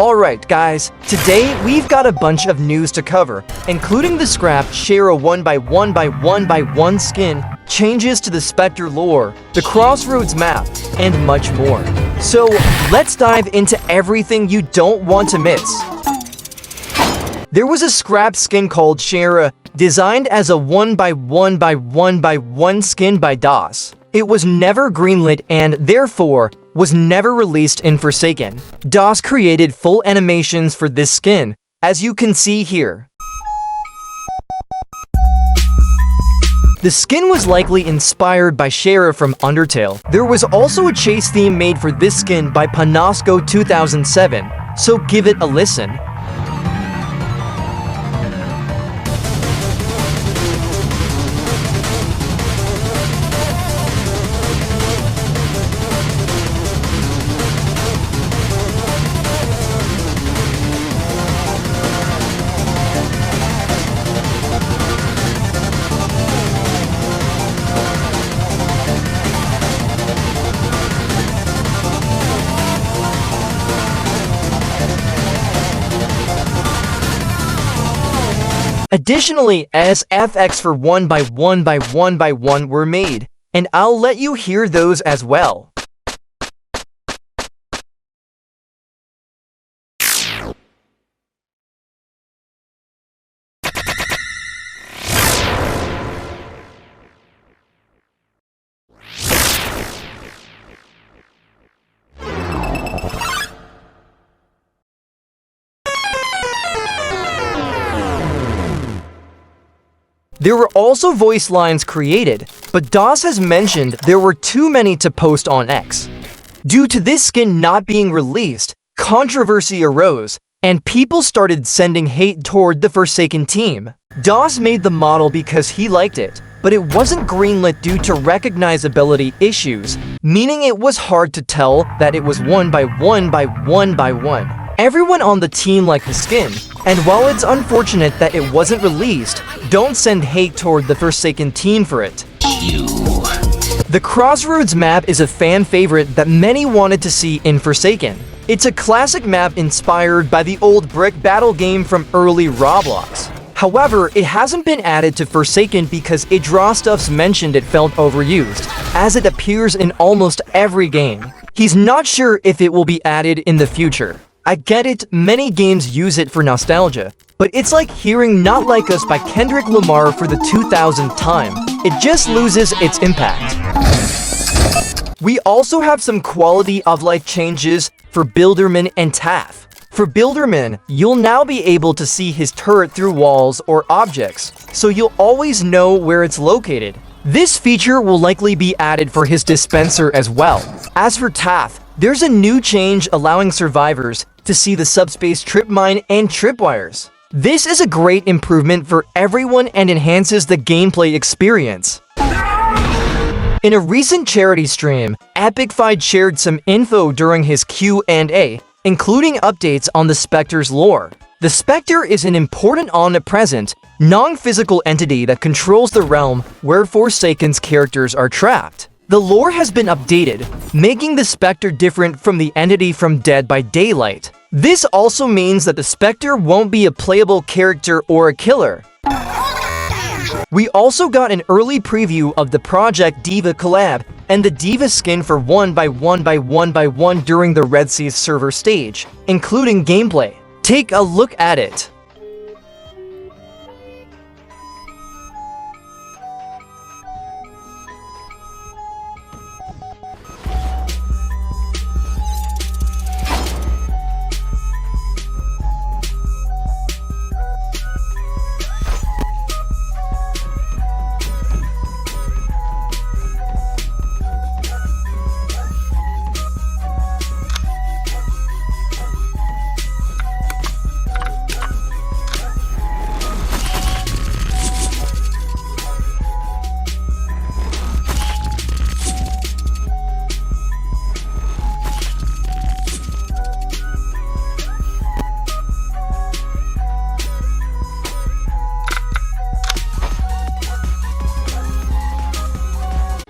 Alright guys, today we've got a bunch of news to cover, including the scrapped Chara 1x1x1x1 skin, changes to the Spectre lore, the Crossroads map, and much more. So, let's dive into everything you don't want to miss. There was a scrapped skin called Chara, designed as a 1x1x1x1 skin by DOS. It was never greenlit and, therefore, was never released in Forsaken. DOS created full animations for this skin, as you can see here. The skin was likely inspired by Chara from Undertale. There was also a chase theme made for this skin by Panasco 2007, so give it a listen. Additionally, SFX for 1x1x1x1 were made, and I'll let you hear those as well. There were also voice lines created, but DOS has mentioned there were too many to post on X. Due to this skin not being released, controversy arose, and people started sending hate toward the Forsaken team. DOS made the model because he liked it, but it wasn't greenlit due to recognizability issues, meaning it was hard to tell that it was 1x1x1x1. Everyone on the team liked the skin, and while it's unfortunate that it wasn't released, don't send hate toward the Forsaken team for it. The Crossroads map is a fan favorite that many wanted to see in Forsaken. It's a classic map inspired by the old brick battle game from early Roblox. However, it hasn't been added to Forsaken because Idrostuff's mentioned it felt overused, as it appears in almost every game. He's not sure if it will be added in the future. I get it, many games use it for nostalgia, but it's like hearing Not Like Us by Kendrick Lamar for the 2000th time. It just loses its impact. We also have some quality of life changes for Builderman and Taff. For Builderman, you'll now be able to see his turret through walls or objects, so you'll always know where it's located. This feature will likely be added for his dispenser as well. As for Taff, there's a new change allowing survivors to see the subspace trip mine and tripwires. This is a great improvement for everyone and enhances the gameplay experience. In a recent charity stream, EpicFied shared some info during his Q&A, including updates on the Spectre's lore. The Spectre is an important omnipresent, non-physical entity that controls the realm where Forsaken's characters are trapped. The lore has been updated, making the Spectre different from the entity from Dead by Daylight. This also means that the Spectre won't be a playable character or a killer. We also got an early preview of the Project Diva collab and the Diva skin for 1x1x1x1 during the Red Sea server stage, including gameplay. Take a look at it.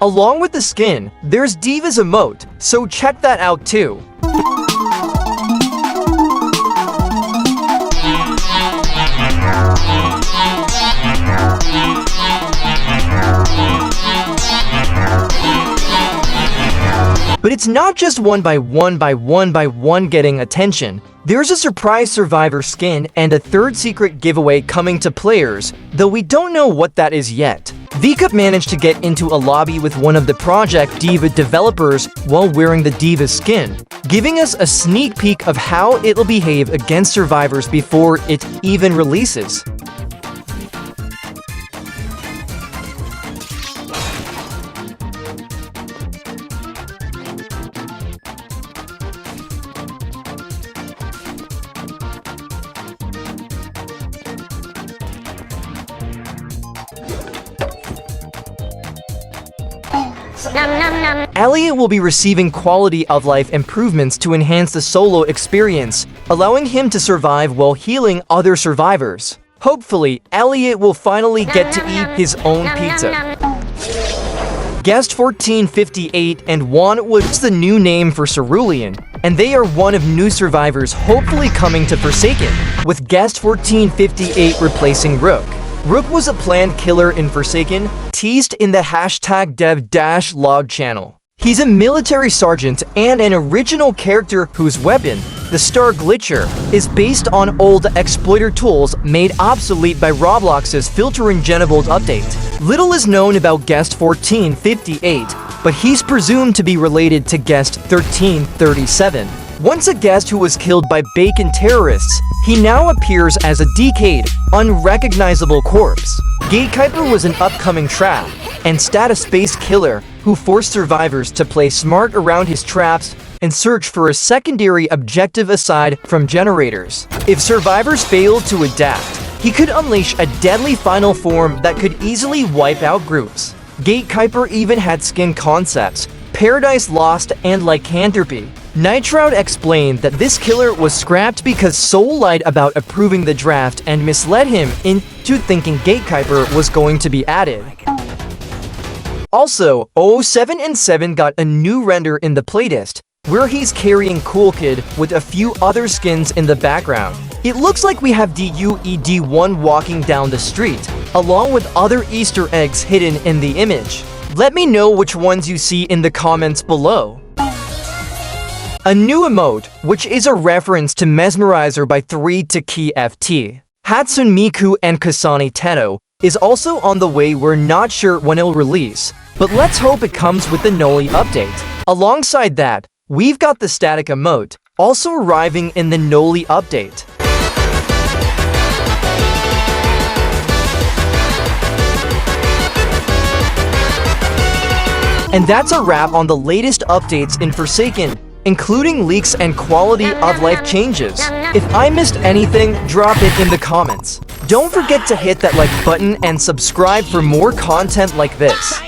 Along with the skin, there's Diva's emote, so check that out too. not just 1x1x1x1 getting attention. There's a surprise survivor skin and a third secret giveaway coming to players, though we don't know what that is yet. VCup managed to get into a lobby with one of the Project Diva developers while wearing the Diva skin, giving us a sneak peek of how it'll behave against survivors before it even releases. Elliot will be receiving quality of life improvements to enhance the solo experience, allowing him to survive while healing other survivors. Hopefully, Elliot will finally get to eat his own pizza. Guest 1458 and Juan was the new name for Cerulean, and they are one of new survivors hopefully coming to Forsaken, with Guest 1458 replacing Rook. Rook was a planned killer in Forsaken, teased in the #dev-log channel. He's a military sergeant and an original character whose weapon, the Star Glitcher, is based on old exploiter tools made obsolete by Roblox's Filter and Genavold update. Little is known about Guest 1458, but he's presumed to be related to Guest 1337. Once a guest who was killed by Bacon terrorists, he now appears as a decayed, unrecognizable corpse. Gatekeeper was an upcoming trap and status-based killer who forced survivors to play smart around his traps and search for a secondary objective aside from generators. If survivors failed to adapt, he could unleash a deadly final form that could easily wipe out groups. Gatekeeper even had skin concepts, Paradise Lost and Lycanthropy. Nitroud explained that this killer was scrapped because Soul lied about approving the draft and misled him into thinking Gatekeeper was going to be added. Also, 007 and 7 got a new render in the playlist, where he's carrying Cool Kid with a few other skins in the background. It looks like we have DUED1 walking down the street, along with other Easter eggs hidden in the image. Let me know which ones you see in the comments below. A new emote, which is a reference to Mesmerizer by 3 to Key FT. Hatsune Miku and Kasane Tenno is also on the way. We're not sure when it'll release, but let's hope it comes with the Noli update. Alongside that, we've got the static emote, also arriving in the Noli update. And that's a wrap on the latest updates in Forsaken, including leaks and quality of life changes. If I missed anything, drop it in the comments. Don't forget to hit that like button and subscribe for more content like this.